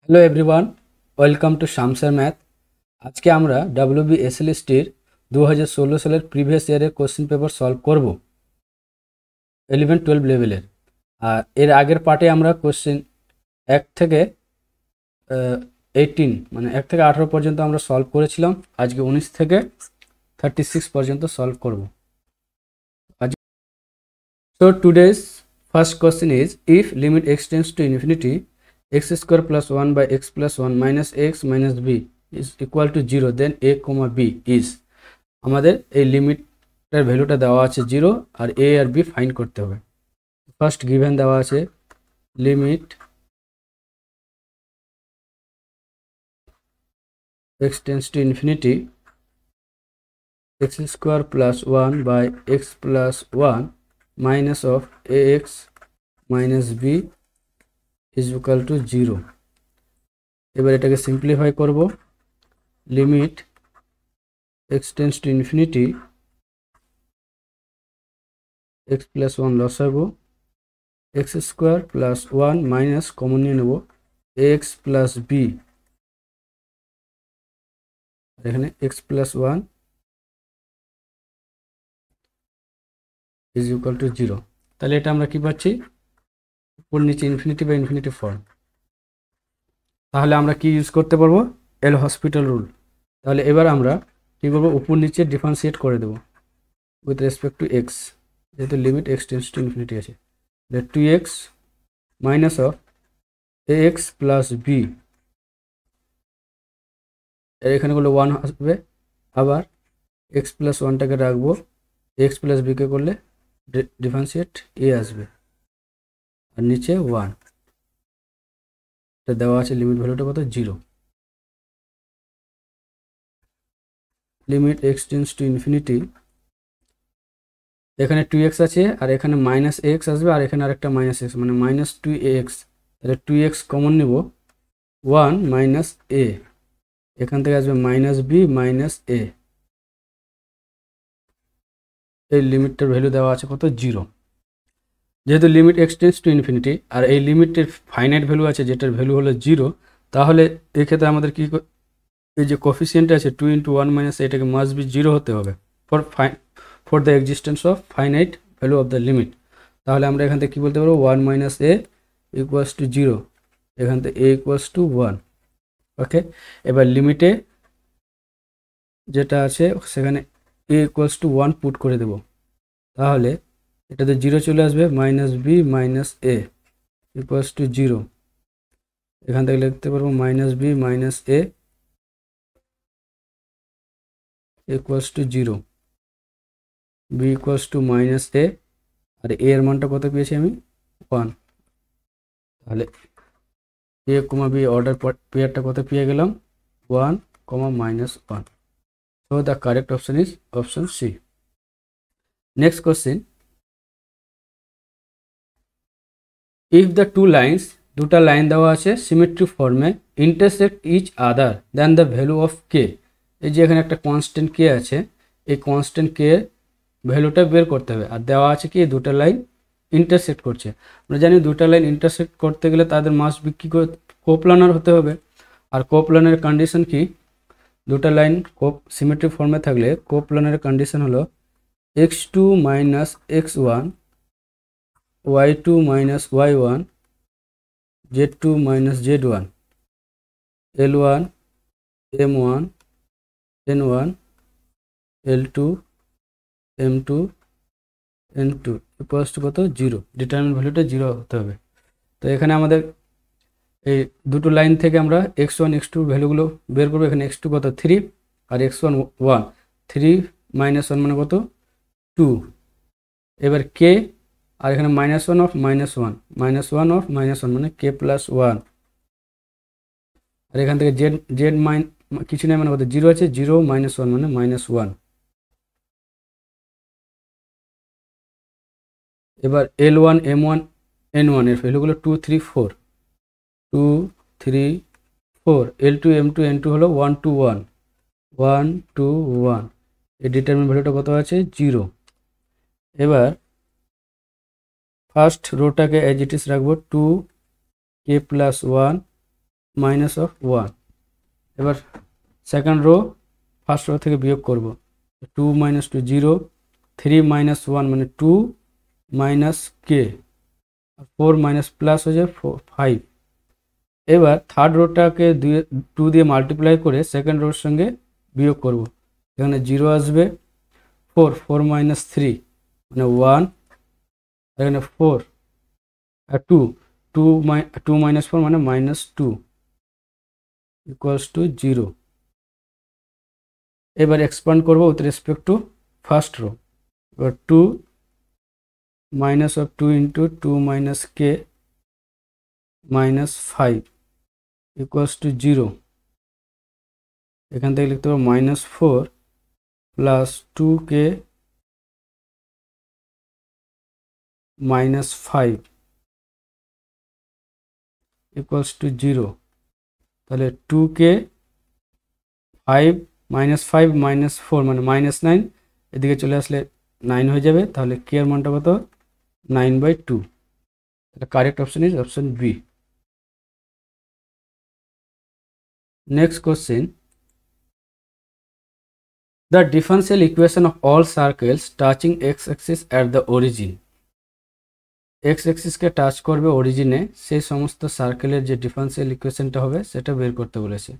Hello everyone, welcome to Shamsar math. আজকে আমরা WBSLSTর 2016 সালের প্রিভিয়াস ইয়ারের কোশ্চেন পেপার সলভ করব 11-12 লেভেলের। আর এর আগের পার্টে আমরা কোশ্চেন 1 থেকে 18 মানে 1 থেকে 18 পর্যন্ত আমরা সলভ করেছিলাম। আজকে 19 থেকে 36 পর্যন্ত সলভ করব। So today's first question is, if limit x tends to infinity, x square plus 1 by x plus 1 minus x minus b is equal to 0, then a comma b is। আমাদের এই লিমিটের ভ্যালুটা দেওয়া আছে 0 আর a আর b ফাইন্ড করতে হবে। First given দেওয়া আছে limit x tends to infinity, x square plus 1 by x plus 1 minus of ax minus b is equal to 0। এবার এটাকে সিম্পলিফাই করব। Limit x tends to infinity, x plus 1 লসাগু, x square plus 1 minus common নিয়ে নেব ax plus b, এখানে x plus 1 is equal to 0। তাহলে এটা আমরা কি পাচ্ছি, উপর নিচে ইনফিনিটি বা ইনফিনিটি ফর্ম। তাহলে আমরা কি ইউজ করতে পারবো, এল হসপিটাল রুল। তাহলে এবার আমরা কি করব, উপর নিচে ডিফারেন্সিয়েট করে দেব উইথ রেসপেক্ট টু এক্স, যেহেতু limit x tends to infinity আছে। 2x minus of ax plus b, এর এখানে করলে 1 আসবে, আবার x প্লাস 1টাকে রাখবো, x প্লাস b কে করলে ডিফারেন্সিয়েট a আসবে, আর নিচে 1। এটা দেওয়া আছে লিমিট ভ্যালুটা কত, 0। Limit x tends to infinity, এখানে 2x আছে আর এখানে মাইনাস x আসবে, আর এখানে আরেকটা মাইনাস x মানে মাইনাস 2ax। তাহলে 2x কমন নেব, 1 মাইনাস a, এখান থেকে আসবে মাইনাস b মাইনাস a। এই লিমিটটার ভ্যালু দেওয়া আছে কত, 0। যেহেতু limit x tends to infinity আর এই লিমিটের ফাইনাইট ভ্যালু আছে যেটার ভ্যালু হলো 0, তাহলে এক্ষেত্রে আমাদের কি, এই যে কোফিসিয়েন্ট আছে 2 × 1 মাইনাস এটাকে মাস্ট বি 0 হতে হবে for the existence of finite value of the limit. তাহলে আমরা এখান থেকে কী বলতে পারবো, 1 মাইনাস এ ইকুয়ালস টু 0, এখান থেকে এ ইকুয়ালস টু 1। ওকে, এবার লিমিটে যেটা আছে সেখানে এ ইকুয়ালস টু 1 পুট করে দেব, তাহলে এটাতে 0 চলে আসবে, minus B minus A equals to 0। এখান থেকে লিখতে পারবো minus B minus A equals to 0, B equals to minus A, আর এ এর মানটা কত পেয়েছি আমি, 1। তাহলে এ কমা বি অর্ডার পেয়ারটা কত পেয়ে গেলাম, 1, -1। So the correct option is option C. Next question, if the two lines, দুটা লাইন দেওয়া আছে সিমেট্রি ফর্মে, intersect each other then the value of K. এই যে এখানে একটা কনস্ট্যান্ট কে আছে, এই কনস্ট্যান্ট কে ভ্যালুটা বের করতে হবে, আর দেওয়া আছে কি দুটা লাইন ইন্টারসেক্ট করছে। আমরা জানি দুটা লাইন ইন্টারসেক্ট করতে গেলে তাদের মাস বিক্রি করে কোপ্লানার হতে হবে, আর কোপ্লানারের কন্ডিশন কি, দুটা লাইন সিমেট্রি ফর্মে থাকলে কোপ্লানারের কন্ডিশন হলো x2 minus x1, y2 minus y1, z2 minus z1, l1 m1 n1, l2 m2 n2 equals to কত, 0। ডিটারমিনেন্ট ভ্যালুটা 0 হতে হবে। তো এখানে আমাদের এই দুটো লাইন থেকে আমরা x1 x2 ভ্যালুগুলো বের করবো। এখানে x2 কত, 3, আর x1 1, 3 মাইনাস 1 মানে কত, 2। এবার k, আর এখানে -1 অফ -1, -1 অফ -1 মানে k প্লাস 1, আর এখান থেকে z কিছু নেই মানে কত, 0 আছে, 0 -1 মানে -1। এবার l1 m1 n1 এর ভ্যালুগুলো 2 3 4, 2 3 4, l2 m2 n2 হলো 1 2 1, 1 2 1। এই ডিটারমিনেন্ট ভ্যালুটা কত আছে, 0। এবার ফার্স্ট রোটাকে অ্যাজ ইট ইজ রাখবো, 2 k প্লাস 1 মাইনাস অফ 1। এবার সেকেন্ড রো ফার্স্ট রো থেকে বিয়োগ করব, 2 মাইনাস 2 0, 3 মাইনাস 1 মানে 2 মাইনাস কে, 4 মাইনাস প্লাস হয়ে যায় 5। এবার থার্ড রোটাকে 2 দিয়ে মাল্টিপ্লাই করে সেকেন্ড রোর সঙ্গে বিয়োগ করব, এখানে 0 আসবে, 4 মাইনাস 3 মানে 1, এখানে 4 আর 2 মাইনাস 4 মানে মাইনাস 2 ইকুয়ালস টু 0। এবার এক্সপান্ড করবো with respect two first row, এবার 2 minus of 2 into 2 minus K minus 5 equals to 0। এখান থেকে লিখতে পারবো minus 4 plus 2k minus 5 equals to 0। তাহলে 2k 5 মাইনাস 5 মাইনাস 4 মানে মাইনাস 9, এদিকে চলে আসলে 9 হয়ে যাবে, তাহলে কে এর মানটা কত 9/2। তাহলে correct option is option b. Next question, the differential equation of all circles touching x-axis at the origin, x-axis K touch করবে অরিজিনে সেই সমস্ত সার্কেলের যে ডিফারেন্সিয়াল ইকুয়েশনটা হবে সেটা বের করতে বলেছে।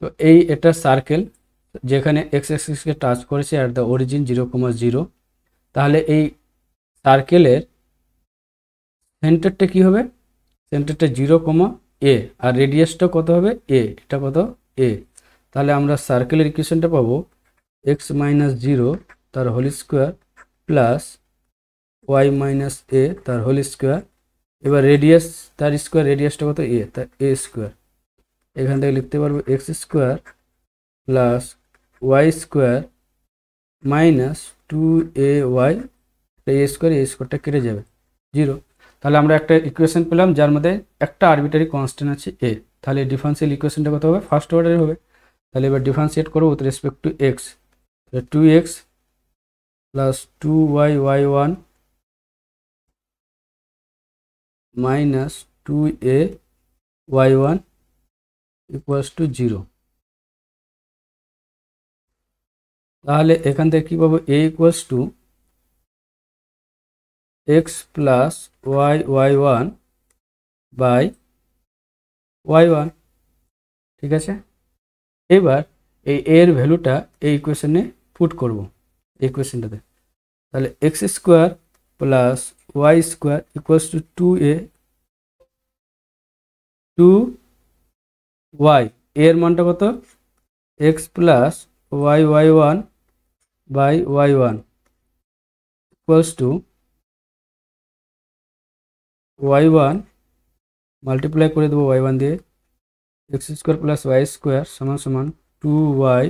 তো এটা সার্কেল যেখানে x-axis কে টাচ করেছে at the origin 0,0, তাহলে এই সার্কেলের সেন্টারটা কি হবে, সেন্টারটা 0,a আর রেডিয়াসটা কত হবে a, এটা কত a। তাহলে আমরা সার্কেলের ইকুয়েশনটা পাবো x মাইনাস 0 তার whole square plus y minus a তার হোল স্কোয়ার, এবার রেডিয়াস তার স্কোয়ার, রেডিয়াসটা কত a, তার a স্কোয়ার। এখান থেকে লিখতে পারবো x square plus y square minus 2ay, a স্কোয়ারটা কেটে যাবে 0। তাহলে আমরা একটা ইকুয়েশন পেলাম যার মধ্যে একটা আরবিটারি কনস্ট্যান্ট আছে a। তাহলে ডিফারেন্সিয়াল ইকুয়েশনটা কত হবে, ফার্স্ট অর্ডারে হবে। তাহলে এবার ডিফারেন্সিয়েট করবো with respect to x, 2x plus 2y1 minus 2ay1 equals to 0। তাহলে এখান থেকে কী পাবো, a equals to x plus y1 by y1, ঠিক আছে। এবার এই এর ভ্যালুটা এই ইকুয়েশনে পুট করব, এই ইকুয়েশনটাতে। তাহলে x square plus y square equals to 2a 2y, এর মানটা কত x plus y1 by y1 equals to y1 multiply করে দেবো y1 দিয়ে, x square plus y square সমান সমান 2y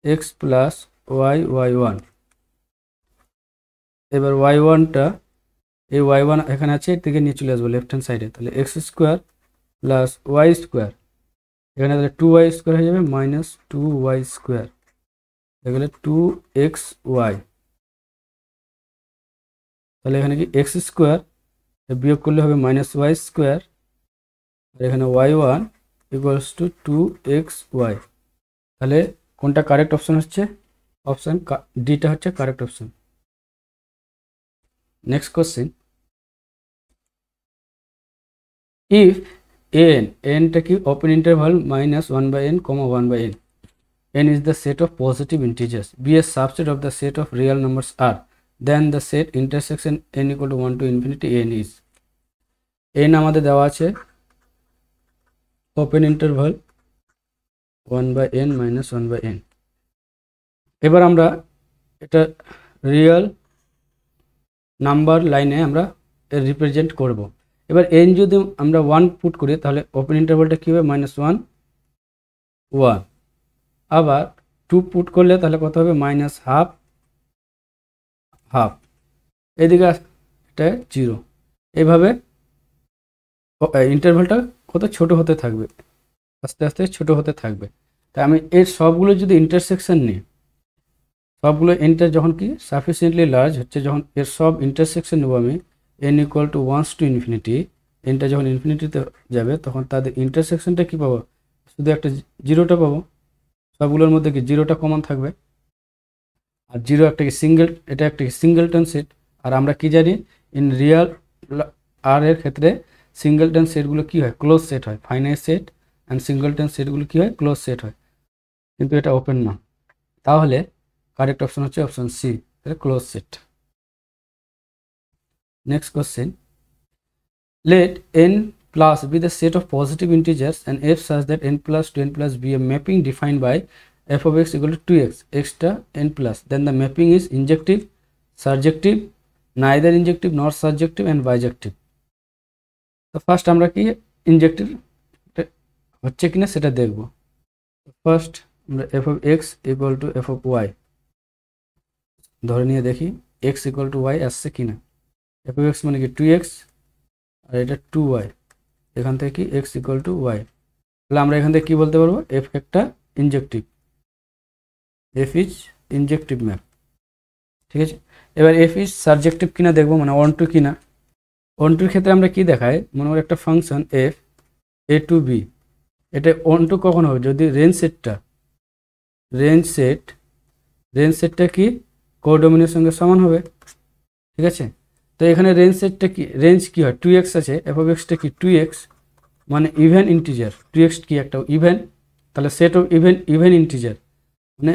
x প্লাস y1। এবার y1টা, এই y1 এখানে আছে, এর থেকে নিয়ে চলে আসবো লেফট হ্যান্ড সাইডে। তাহলে x square plus y square, এখানে তাহলে 2y স্কোয়ার হয়ে যাবে মাইনাস 2y স্কোয়ার, এখানে 2xy। তাহলে এখানে কি x স্কোয়ার বিয়োগ করলে হবে মাইনাস y স্কোয়ার, আর এখানে y1 ইকুয়ালস টু 2xy। তাহলে কোনটা কারেক্ট অপশন হচ্ছে, অপশন ডিটা হচ্ছে correct option. Next question, if nটা কি open interval -1/n, 1/n, n is the set of positive integers, be a subset of the set of real numbers r, then the set intersection n equal to 1 to infinity n is, n আমাদের দেওয়া আছে open interval 1/n -1/n। এবার আমরা এটা real number লাইনে আমরা represent করব। এবার n যদি আমরা 1 পুট করি তাহলে ওপেন ইন্টারভালটা কী হবে, -1 1, আবার 2 পুট করলে তাহলে কত হবে, -12 1/2, এদিকে এটা 0। এইভাবে ইন্টারভালটা কত ছোট হতে থাকবে, আস্তে আস্তে ছোট হতে থাকবে। তাই আমি এর সবগুলো যদি ইন্টারসেকশন নিই, সবগুলো যখন কি সাফিসিয়েন্টলি লার্জ হচ্ছে, যখন এর সব ইন্টারসেকশন নেব আমি, N equal to ones to infinity, এনটা যখন ইনফিনিটিতে যাবে তখন তাদের ইন্টারসেকশনটা কী পাবো, শুধু একটা জিরোটা পাবো, সবগুলোর মধ্যে কি জিরোটা কমন থাকবে, আর জিরো একটা কি সিঙ্গেল, এটা একটা কি সিঙ্গেলটন সেট। আর আমরা কি জানি ইন রিয়াল আর এর ক্ষেত্রে সিঙ্গেলটন সেটগুলো কী হয়, ক্লোজ সেট হয়, ফাইনাইট সেট অ্যান্ড সিঙ্গেলটন সেটগুলো কী হয়, ক্লোজ সেট হয়, কিন্তু এটা ওপেন না। তাহলে কারেক্ট অপশন হচ্ছে option c, close set. Next question, let n plus be the set of positive integers and f such that n plus to n plus be a mapping defined by f of x equal to 2x extra n plus, then the mapping is injective, surjective, neither injective nor surjective and bijective. তো first আমরা কি ইনজেক্টিভ হচ্ছে কিনা সেটা দেখব। First আমরা f of x equal to f of y ধরে নিয়ে দেখি x equal to y আসছে কিনা। f of x মানে কি 2x আর এটা 2y, এখান থেকে কি x ইকুয়াল টু y, তাহলে আমরা এখান থেকে কী বলতে পারবো, f একটা injective, f is injective map, ঠিক আছে। এবার f ইজ সাবজেক্টিভ কিনা দেখবো, মানে অন টু কিনা। অন টুর ক্ষেত্রে আমরা কি দেখাই, মনে করি একটা function f a to b, এটা অন টু কখন হবে, যদি রেঞ্জ সেটটা কি কোডোমিনের সঙ্গে সমান হবে, ঠিক আছে। তো এখানে রেঞ্জ সেটটা কি, রেঞ্জ কি হয় 2x আছে, f of x টা কি 2x মানে ইভেন ইন্টিজার, 2x কি একটা ইভেন, তাহলে সেট অফ ইভেন ইন্টিজার মানে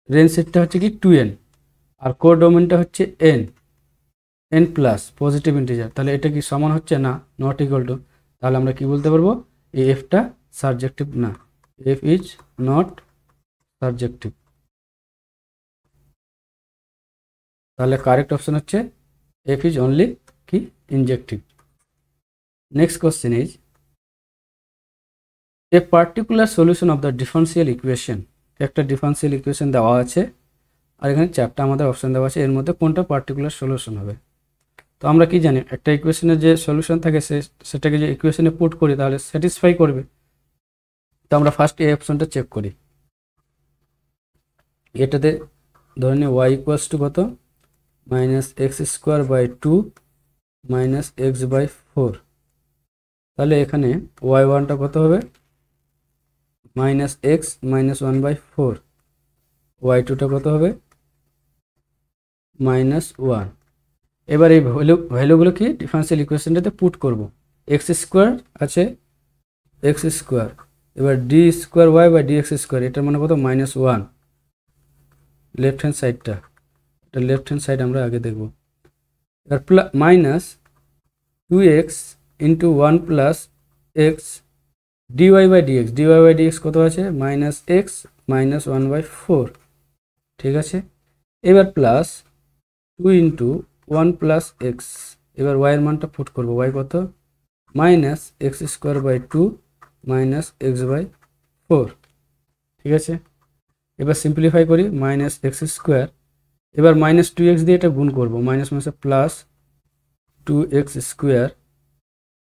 রেঞ্জ সেটটা হচ্ছে কি 2n আর কোডোমিনটা হচ্ছে n প্লাস পজিটিভ ইন্টিজার, তাহলে এটা কি সমান হচ্ছে না, নট ইকুয়াল টু, তাহলে আমরা কি বলতে পারবো এই এফটা সাবজেক্টিভ না, এফ ইজ নট সাবজেক্টিভ। তাহলে কারেক্ট অপশন হচ্ছে f is only কি injective. Next question is a particular solution of the differential equation, একটা ডিফারেন্সিয়াল ইকুয়েশন দেওয়া আছে আর এখানে চারটা আমাদের অপশন দেওয়া আছে, এর মধ্যে কোনটা পার্টিকুলার সলিউশন হবে। তো আমরা কি জানি একটা ইকুয়েশনের যে সলিউশন থাকে সেটাকে যে ইকুয়েশনে পুট করি তাহলে স্যাটিসফাই করবে। তো আমরা ফার্স্ট এই অপশনটা চেক করি, এটাতে ধরে নিই y ইকুয়ালস টু কত, minus x square by 2 minus x by 4, তাহলে এখানে y1টা কত হবে, মাইনাস এক্স মাইনাস 1/4, y2টা কত হবে, মাইনাস 1। এবার এই ভ্যালুগুলো কি ডিফারেন্সিয়াল ইকুয়েশনটাতে পুট করব, এক্স স্কোয়ার আছে এক্স স্কোয়ার, এবার d square y by d x square, এটার মানে কত মাইনাস 1, লেফট হ্যান্ড সাইডটা, এটা লেফট হ্যান্ড সাইড আমরা আগে দেখব। এবার minus 2x into 1 plus x dy by dx কত আছে, মাইনাস এক্স মাইনাস 1/4, ঠিক আছে। এবার প্লাস 2 ইন্টু 1 প্লাস এক্স, এবার y এর মানটা পুট করবো, y কত, minus x square by 2 minus x by 4, ঠিক আছে। এবার সিম্পলিফাই করি, মাইনাস এক্স স্কোয়ার, এবার মাইনাস 2x দিয়ে এটা গুণ করবো, মাইনাস মাইনাসে প্লাস 2x স্কোয়ার,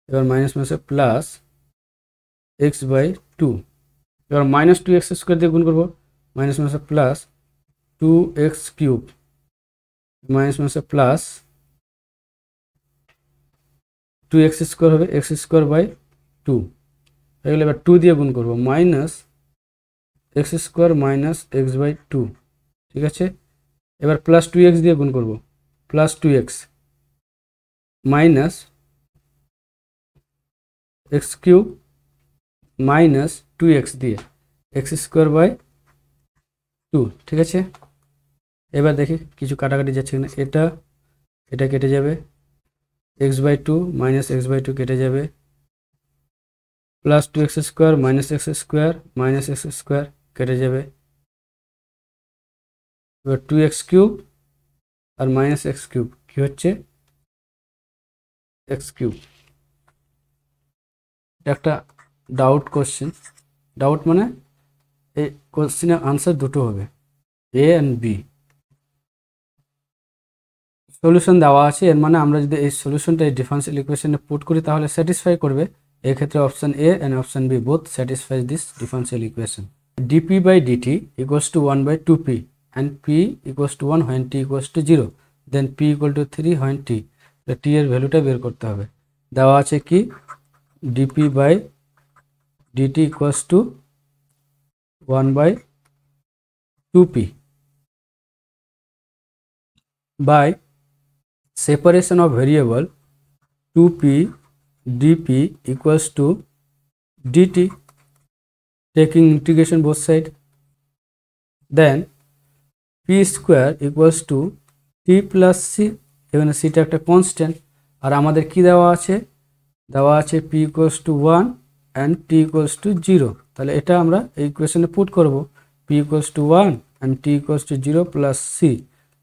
এবার মাইনাস মাইনাসে প্লাস এক্স বাই 2, এবার মাইনাস 2x স্কোয়ার দিয়ে গুণ করবো, মাইনাস মাইনাসে প্লাস 2x কিউব, মাইনাস মাইনাসে প্লাস 2x স্কোয়ার হবে এক্স স্কোয়ার বাই 2, এগুলো এবার 2 দিয়ে গুণ করবো, minus x square minus x by 2, ঠিক আছে। এবার প্লাস 2x দিয়ে গুণ করবো, plus 2x minus x cube minus 2x দিয়ে এক্স স্কোয়ার বাই 2, ঠিক আছে। এবার দেখি কিছু কাটাকাটি যাচ্ছে কিনা, এটা কেটে যাবে, x by 2 minus x by 2 কেটে যাবে, plus 2x square minus x square minus x square কেটে যাবে, এবার 2x কিউব আর মাইনাস এক্স কিউব কি হচ্ছে এক্স কিউব। একটা ডাউট কোশ্চেন, ডাউট মানে এই কোশ্চেনের আনসার দুটো হবে, এ অ্যান্ড বি। সলিউশন দেওয়া আছে, এর মানে আমরা যদি এই সলিউশনটা এই ডিফারেন্সিয়াল ইকুয়েশনে পুট করি তাহলে স্যাটিসফাই করবে, এক্ষেত্রে option A and option B both satisfies this differential equation. dp by dt equals to 1 by 2p and p equals to 1 when t equals to 0, then p equal to 3 when t t এর ভ্যালুটা বের করতে হবে। দেওয়া আছে কি dp by dt equals to 1/2p by separation of variable 2p dp equals to dt, taking integration both side, then p square equals to t plus c, এখানে c টা একটা কনস্ট্যান্ট আর আমাদের কি দেওয়া আছে p equals to 1 and t equals to 0, তাহলে এটা আমরা এই ইকুয়েশনে পুট করব p equals to 1 and t equals to 0 plus c,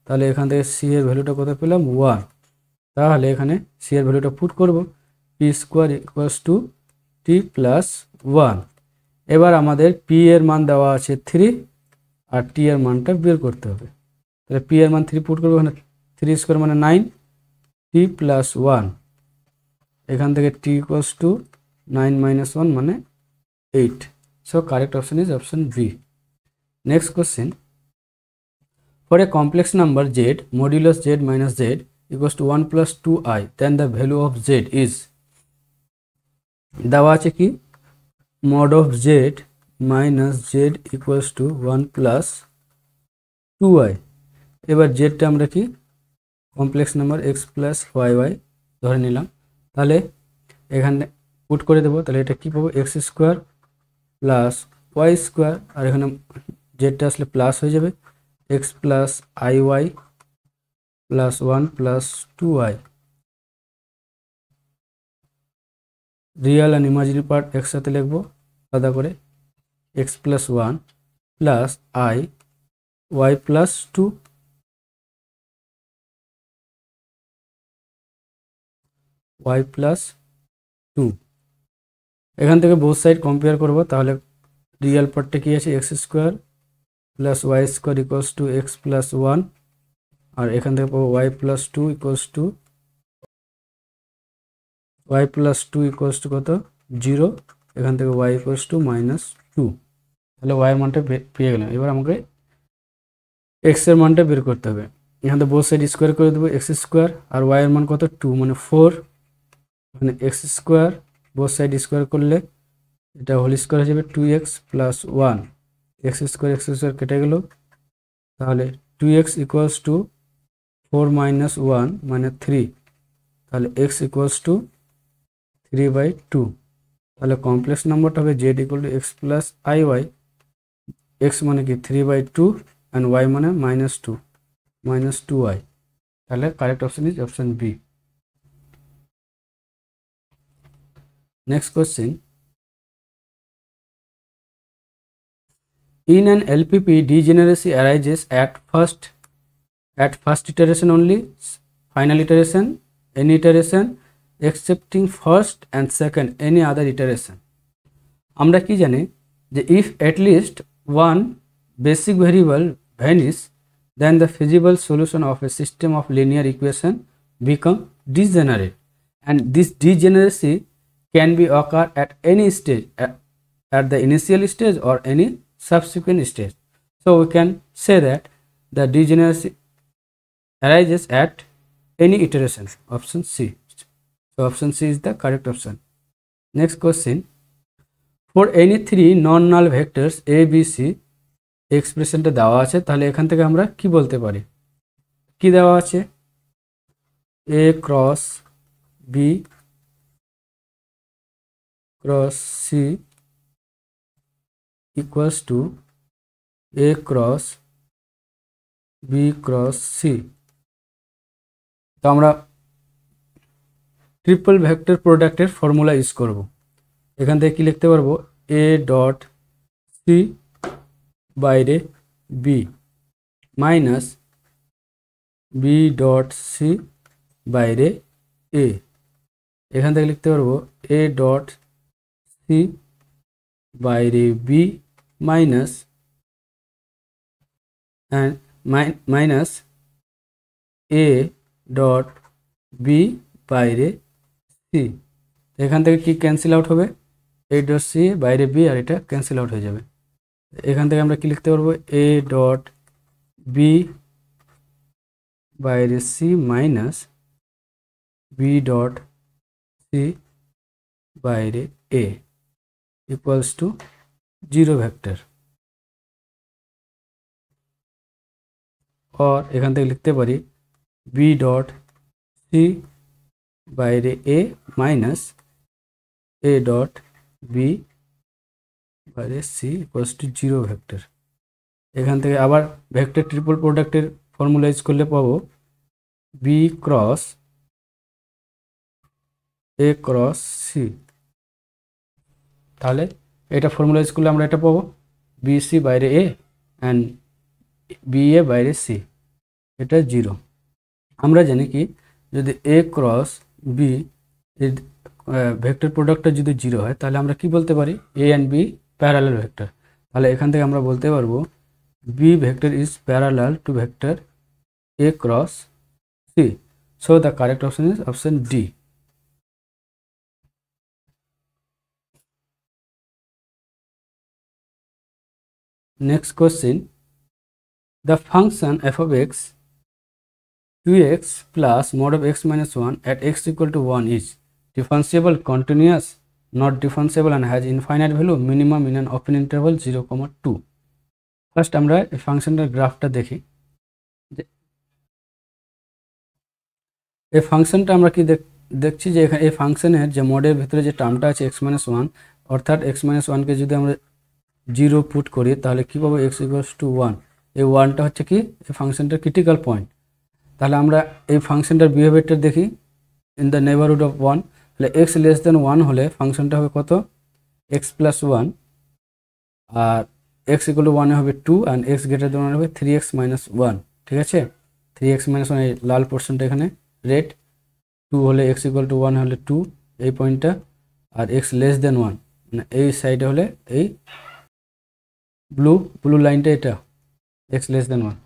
তাহলে এখান থেকে c এর ভ্যালুটা কত পেলাম 1, তাহলে এখানে c এর ভ্যালুটা পুট করব p square equals to t plus 1। এবার আমাদের p এর মান দেওয়া আছে 3 আর t এর মানটা বের করতে হবে, তাহলে p এর মান 3 পুট করব, এখানে 3 স্কয়ার মানে 9, t প্লাস 1, এখান থেকে t ইকুয়ালস টু 9 minus 1 মানে 8, so correct option is option B। next question, for a complex number z modulus z minus z equals to 1 plus 2i, then the value of z is, দেওয়া আছে কি mod of z minus z equals to 1 plus 2i, এবার z টা আমরা কি complex number x plus yy ধরে নিলাম, তাহলে এখানে পুট করে দেব, তাহলে এটা কি পাবো x square plus y square, আর এখানে z টা আসলে প্লাস হয়ে যাবে x plus iy plus 1 plus 2i, real আর ইমাজিনারি পার্ট একসাথে লিখবো আলাদা করে, x plus 1 plus i y plus 2, y plus 2, এখান থেকে বোথ সাইড কম্পেয়ার করব, তাহলে রিয়েল পার্টটা কি আছে x square plus y square equals to x plus 1, আর এখান থেকে পাবো y plus 2 equals two y plus 2 equals to কত 0, এখান থেকে y ইকুয়ালস টু মাইনাস 2, তাহলে y এর মানটা পেয়ে গেলাম। এবার আমাকে x এর মানটা বের করতে হবে, এখান থেকে বোথ সাইড স্কয়ার করে দেবো x স্কয়ার, আর y এর মান কত 2 মানে 4, এখানে x square both side square করলে এটা হোল স্কয়ার হয়ে যাবে 2x প্লাস 1, x স্কয়ার কেটে গেল, তাহলে 2x ইকুয়ালস টু 4 minus 1 মানে 3, তাহলে x ইকুয়ালস টু 3/2, তাহলে কমপ্লেক্স নাম্বারটা হবে z equal to x plus iy, x মানে কি 3/2 and y মানে minus 2i, তাহলে correct option is option B। next question, in an LPP degeneracy arises at first iteration only, final iteration, any iteration excepting first and second any other iteration, আমরা কি জানি যে if at least one basic variable vanish then the feasible solution of a system of linear equation become degenerate, and this degeneracy can be occur at any stage, at the initial stage or any subsequent stage, so we can say that the degeneracy arises at any iteration, option C, so option C is the correct option। next question, for any three non null vectors a b c, এক্সপ্রেশনটা দেওয়া আছে, তাহলে এখান থেকে আমরা কি বলতে পারি, কি দেওয়া আছে a cross b cross c equals to a cross b cross c, তো আমরা ট্রিপল ভেক্টর প্রোডাক্টের ফর্মুলা ইউজ করব, এখান থেকে কি লিখতে পারবো a ডট c বাইরে b minus b dot c বাইরে a, এখান থেকে লিখতে পারবো a ডট c বাইরে b minus and minus a dot b বাইরে c, এখান থেকে কি ক্যান্সেল আউট হবে a ডট c বাইরে b, আর এটা ক্যান্সেল আউট হয়ে যাবে, এখান থেকে আমরা কি লিখতে পারবো a ডট b বাইরে c minus B dot C বাইরে এ ইকুয়ালস টু 0 ভেক্টর। और এখান থেকে লিখতে পারি বি ডট সি বাইরে এ মাইনাস এ ডট বি বাইরে সি ইকুয়ালস টু 0 ভেক্টর। এখান থেকে আবার ভেক্টর ট্রিপল প্রোডাক্টের ফর্মুলা ইউজ করলে পাবো বি ক্রস এ ক্রস সি। তাহলে এটা ফর্মুলা ইউজ করলে আমরা এটা পাবো বি সি বাইরে এ অ্যান্ড বি এ বাইরে সি, এটা 0। আমরা জানি কি যদি এ ক্রস বি এর ভেক্টর প্রোডাক্টটা যদি 0 হয় তাহলে আমরা কি বলতে পারি A and B parallel vector. তাহলে এখান থেকে আমরা বলতে পারবো B vector is parallel to vector A cross C. So the correct option is option D. Next question, the function f of x 2x plus mod of x minus 1 at x equal to 1 is differentiable, continuous, not differentiable and has infinite value, minimum in an open interval 0, 2. First আমরা এই ফাংশনটার গ্রাফটা দেখি। এই ফাংশনটা আমরা কি দেখছি যে এখানে এই ফাংশনের যে মডের ভিতরে যে টার্মটা আছে x minus 1, অর্থাৎ x minus 1কে যদি আমরা 0 পুট করি তাহলে কী পাবো x ইকুয়ালস টু 1। এই 1টা হচ্ছে কি এই ফাংশনটার ক্রিটিক্যাল পয়েন্ট। তাহলে আমরা এই ফাংশনটার বিহেভিয়ারটা দেখি ইন দ্য নেইবারহুড অফ 1। তাহলে এক্স লেস দেন 1 হলে ফাংশনটা হবে কত x প্লাস 1, আর x ইকুয়াল টু 1 হবে 2 অ্যান্ড x গ্রেটার দেন 1 হবে 3x মাইনাস 1। ঠিক আছে, 3x মাইনাস 1 এই লাল পোর্শনটা এখানে রেড, 2 হলে x ইকুয়াল টু 1 হলে 2 এই পয়েন্টটা, আর x লেস দেন 1 মানে এই সাইডে হলে এই ব্লু লাইনটা এটা x লেস দেন 1।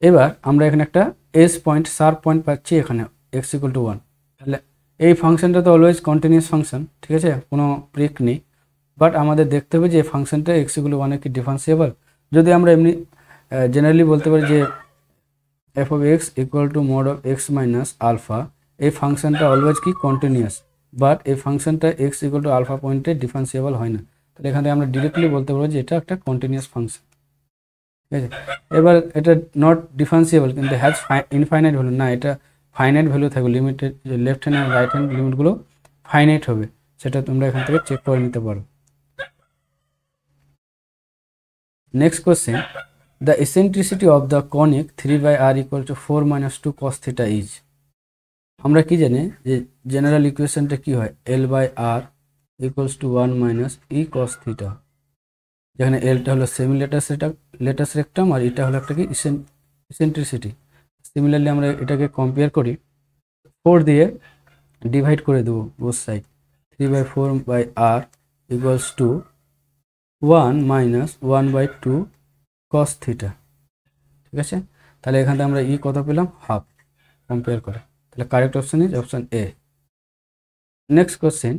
এবার আমরা এখানে একটা এস পয়েন্ট শার্প পয়েন্ট পাচ্ছি এখানে x ইকুয়াল টু 1। তাহলে এই ফাংশনটা তো অলওয়েজ কন্টিনিউয়াস ফাংশন, ঠিক আছে, কোনো ব্রেক নেই। বাট আমাদের দেখতে হবে যে এই ফাংশনটা x ইকুয়াল টু 1 কি ডিফারেন্সিয়েবল। যদি আমরা এমনি জেনারেলি বলতে পারি যে f of x equal to mod of x minus alpha, এই ফাংশনটা অলওয়েজ কি কন্টিনিউয়াস, বাট এই ফাংশনটা x ইকুয়াল টু আলফা পয়েন্টে ডিফারেন্সিয়েবল হয় না। তাহলে এখানে আমরা ডিরেক্টলি বলতে পারবো যে এটা একটা কন্টিনিউয়াস ফাংশন। ঠিক আছে, এবার এটা নট ডিফারেন্সিয়েবল কিন্তু হ্যাজ ইনফাইনাইট ভ্যালু, না এটা ফাইনাইট ভ্যালু থাকবে, লিমিটেড লেফট হ্যান্ড আর রাইট হ্যান্ড লিমিটগুলো ফাইনাইট হবে, সেটা তোমরা এখান থেকে চেক করে নিতে পারো। Next question, the eccentricity of the conic 3/r equal to 4 minus 2 cos theta is. আমরা কি জানি যে জেনারেল ইকুয়েশনটা কি হয় L/r equals to 1 minus E cos theta, যেখানে এলটা হলো সেমি লেটাস রেক্টাম আর এটা হলো একটা কি ইসেন্ট্রিসিটি। সিমিলারলি আমরা এটাকে কম্পেয়ার করি 4 দিয়ে ডিভাইড করে দেবো both side, 3/4/r equals to 1 minus 1/2 cos theta. ঠিক আছে, তাহলে এখান থেকে আমরা ই কত পেলাম হাফ কম্পেয়ার করে, তাহলে correct option is option A. Next question,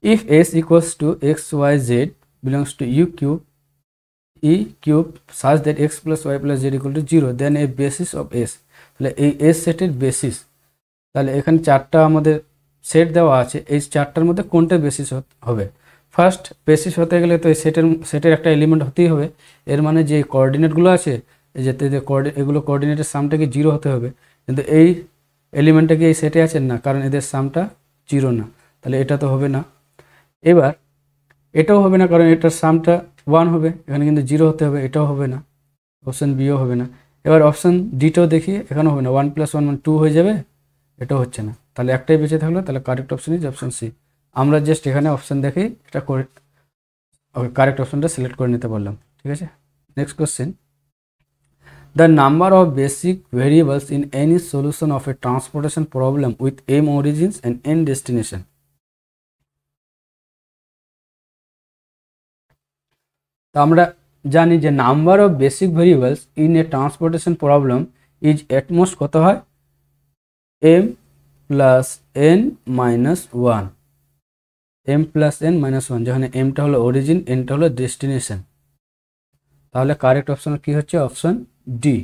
if s equals to xyz belongs to u cube e cube such that x plus y plus z equal to 0 then a basis of s। তাহলে এই s সেটের basis, তাহলে এখানে চারটা আমাদের set দেওয়া আছে, এই চারটার মধ্যে কোনটা বেসিস হবে। ফার্স্ট বেসিস হতে গেলে তো এই সেটের একটা এলিমেন্ট হতেই হবে, এর মানে যে কোঅর্ডিনেটগুলো আছে এই যে এগুলো কোঅর্ডিনেটের সামটা কি 0 হতে হবে, কিন্তু এই এলিমেন্টটা কি এই সেটে আছে না, কারণ এদের সামটা 0 না, তাহলে এটা তো হবে না। এবার এটাও হবে না কারণ এটার সামটা 1 হবে, এখানে কিন্তু 0 হতে হবে, এটাও হবে না, অপশান বিও হবে না। এবার অপশান ডিটাও দেখি, এখানেও হবে না, 1 + 1 = 2 হয়ে যাবে, এটাও হচ্ছে না, তাহলে একটাই বেঁচে থাকলো, তাহলে correct option is option C. আমরা জাস্ট এখানে অপশান দেখে এটা করে কারেক্ট অপশানটা সিলেক্ট করে নিতে পারলাম। ঠিক আছে, next question, the number of basic variables in any solution of A transportation problem with m origins and n destination. তো আমরা জানি যে number of basic variables in a transportation problem is at most কত হয় m plus n minus 1, m plus n minus 1, যেখানে mটা হলো origin, nটা হলো destination. তাহলে কারেক্ট অপশন কি হচ্ছে option D.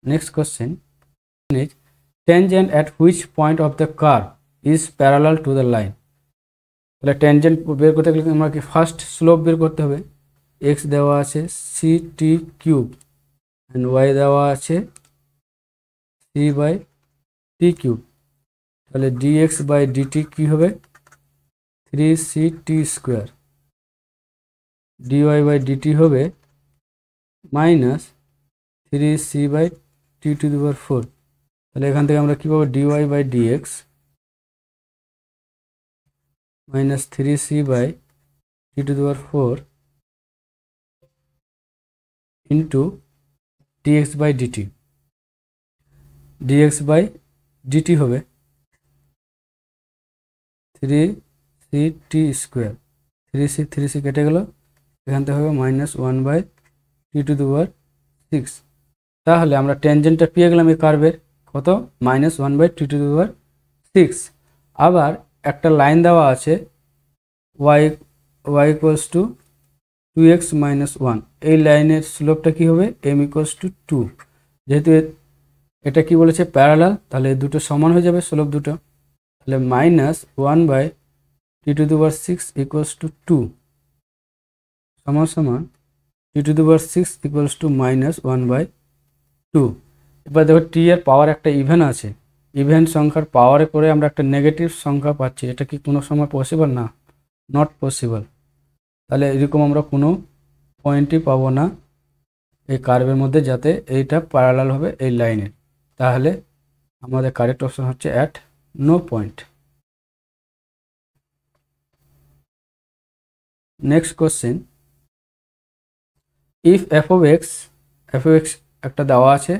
Next question is tangent at which point of the curve is parallel to the line। তাহলে tangent বের করতে গেলে আমরা কি ফার্স্ট স্লোপ বের করতে হবে। x দেওয়া আছে ct কিউব এন্ড y দেওয়া আছে c বাই t কিউব। তাহলে dx বাই dt কি হবে 3ct square, dy by dt হবে minus 3c by t to the power 4। তাহলে এখান থেকে আমরা কি পাবো dy by dx minus 3c by t to the power 4 into dx by dt। dx by dt হবে 3ct স্কয়ার, 3c কেটে গেল, এখান থেকে হবে minus 1 by t to the power 6। তাহলে আমরা ট্যানজেন্টটা পেয়ে গেলাম এই কার্ভের কত minus 1 by t to the power 6। আবার একটা লাইন দেওয়া আছে y equals two 2x minus 1। এই লাইনের স্লোপটা কি হবে m ইকুয়ালস টু 2। যেহেতু এটা কি বলেছে প্যারালাল, তাহলে দুটো সমান হয়ে যাবে স্লোপ দুটো। তাহলে minus 1 by t to the power 6 equals to 2 সমান সমান t to the power 6 equals to minus 1 by 2। এবার দেখো t এর পাওয়ার একটা ইভেন আছে, ইভেন সংখ্যার পাওয়ারে করে আমরা একটা নেগেটিভ সংখ্যা পাচ্ছি, এটা কি কোনো সময় পসিবল না, নট পসিবল। তাহলে এরকম আমরা কোনো পয়েন্টই পাবো না এই কার্ভের মধ্যে যাতে এইটা প্যারালাল হবে এই লাইনের। তাহলে আমাদের কারেক্ট অপশন হচ্ছে at no point. Next question, if f of x একটা দেওয়া আছে,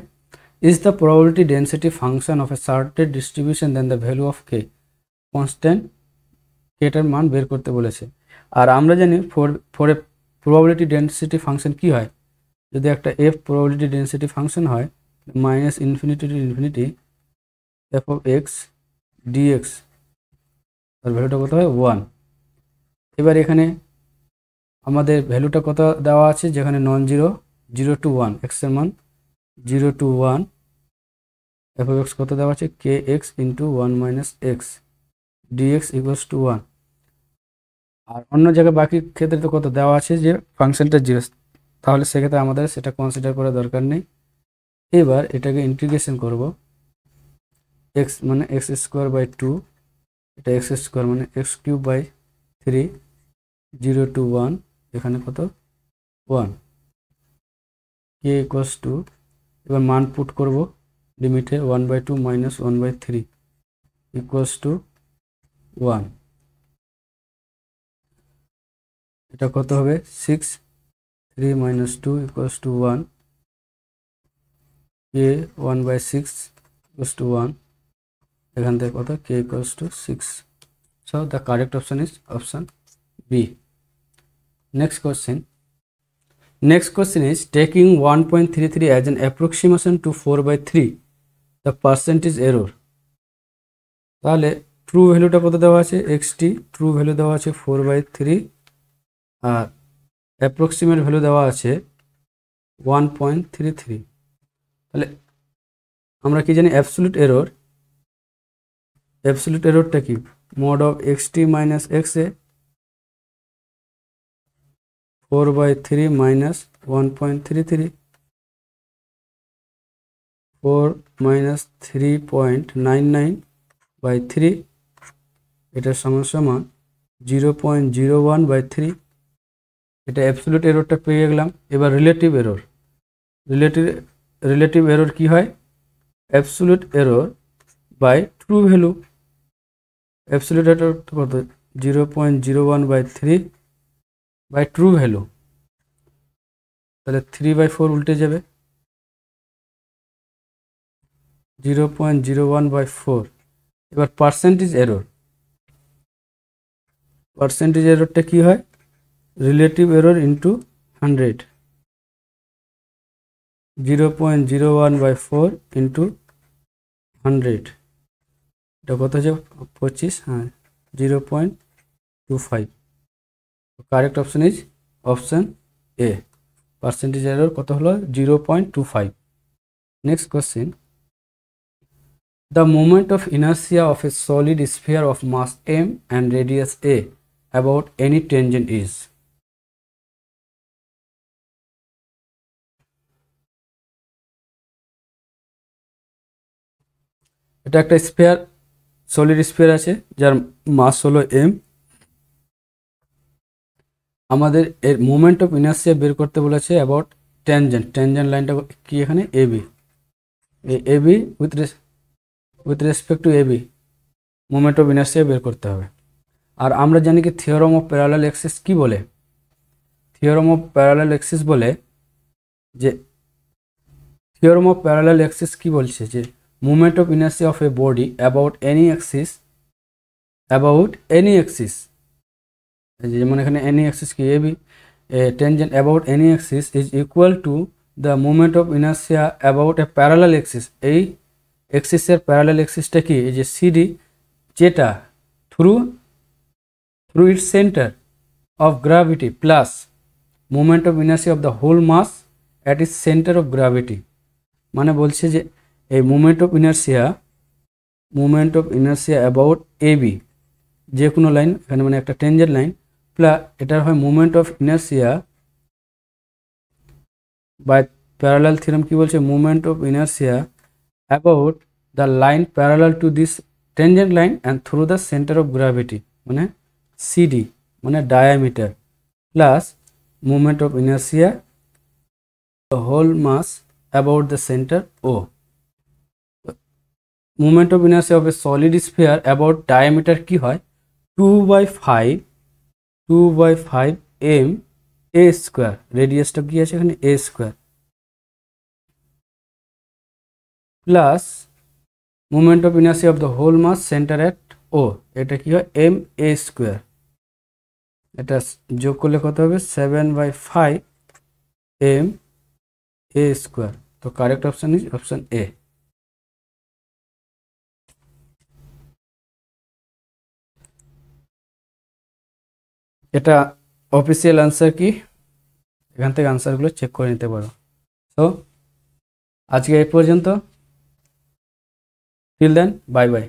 is the probability density function of a certain distribution then the value of k constant k টার মান বের করতে বলেছে। আর আমরা জানি for a probability density function কি হয়, যদি একটা f probability density function হয় minus infinity to infinity f of x dx তার ভ্যালুটা কত হয় 1। এবার এখানে আমাদের ভ্যালুটা কত দেওয়া আছে, যেখানে নন জিরো 0 টু 1 x এর মান 0 টু 1 f of x কত দেওয়া আছে kx into 1 minus x dx equals to 1। আর অন্য জায়গায় বাকি ক্ষেত্রে তো কত দেওয়া আছে যে ফাংশনটা 0, তাহলে সেক্ষেত্রে আমাদের সেটা কনসিডার করার দরকার নেই। এবার এটাকে ইন্টিগ্রেশন করব, x মানে x স্কোয়ার বাই 2, এটা x স্কোয়ার মানে x কিউব বাই 3, 0 টু 1 এখানে কত 1 k ইকুয়ালস টু, এবার মান পুট করব লিমিটে 1/2 মাইনাস 1/3 ইকুয়ালস টু 1। এটা কত হবে 6, 3 minus 2 equals to 1, k 1/6 equals to 1, এখান থেকে কত k equals to 6। So the correct option is option B. Next question is taking 1.33 as an approximation to 4/3 the percentage error। তাহলে true ভ্যালুটা কত দেওয়া আছে xt, ট্রু ভ্যালু দেওয়া আছে 4/3 আর অ্যাপ্রক্সিমেট ভ্যালু দেওয়া আছে 1.33। তাহলে আমরা কি জানি অ্যাবসলিউট এররটা কি mod of xt minus xa 4/3 minus 1.33, 4 minus 3.99/3 এটার সমান 0.01/3। এটা অ্যাবসলিউট এররটা পেয়ে গেলাম। এবার রিলেটিভ এরর কি হয় absolute error by true value. Absolute error কত 0.01/3 বাই ট্রু ভ্যালু, তাহলে 3/4 উল্টে যাবে 0.01/4। এবার পার্সেন্টেজ এররটা কি হয় রিলেটিভ এরর ইন্টু 100, 0.01/4 ইন্টু 100, এটা কত হচ্ছে 25, হ্যাঁ 0.25। Correct option is option A, percentage error কত হলো 0.25। Next question, The moment of inertia of a solid sphere of mass m and radius a about any tangent is. এটা একটা sphere, solid sphere আছে যার মাস হলো m। আমাদের এর moment of inertia বের করতে বলেছে অ্যাবাউট ট্যানজেন্ট। ট্যানজেন্ট লাইনটা কি এখানে এবি, এই AB with respect to AB moment of inertia বের করতে হবে। আর আমরা জানি কি থিওরাম অফ প্যারালাল অ্যাক্সিস কি বলে? থিওরাম অফ প্যারালাল অ্যাক্সিস বলে যে থিওরাম অফ প্যারালাল অ্যাক্সিস কি বলছে যে moment of inertia of A body about any Axis যেমন এখানে এনি অ্যাক্সিস কি AB, tangent about any axis is equal to the moment of inertia about a parallel axis। এই অ্যাক্সিসের parallel অ্যাক্সিসটা কি? এই যে সিডি, যেটা through its center of gravity plus moment of inertia of the whole mass at its center of gravity। মানে বলছে যে এই moment of inertia about AB যে কোনো লাইন এখানে মানে একটা টেনজেন্ট লাইন প্লাস এটার হয় moment of inertia by parallel theorem কি বলছে? Moment of inertia about the line parallel to this tangent line and through the centre of gravity মানে সিডি মানে diameter plus moment of inertia the whole mass about the centre O. Moment of inertia of a solid sphere about diameter কি হয়? 2/5 m a square, রেডিয়াসটা কি আছে এখানে a square plus moment of inertia of the whole mass centre at O, এটা কি হয় m a square. এটা যোগ করলে কত হবে? 7/5 m a স্কোয়ার। তো correct option is option A. এটা অফিসিয়াল আনসার কি, এখান থেকে আনসারগুলো চেক করে নিতে পারো। তো আজকে এই পর্যন্ত, টিল দেন বাই বাই।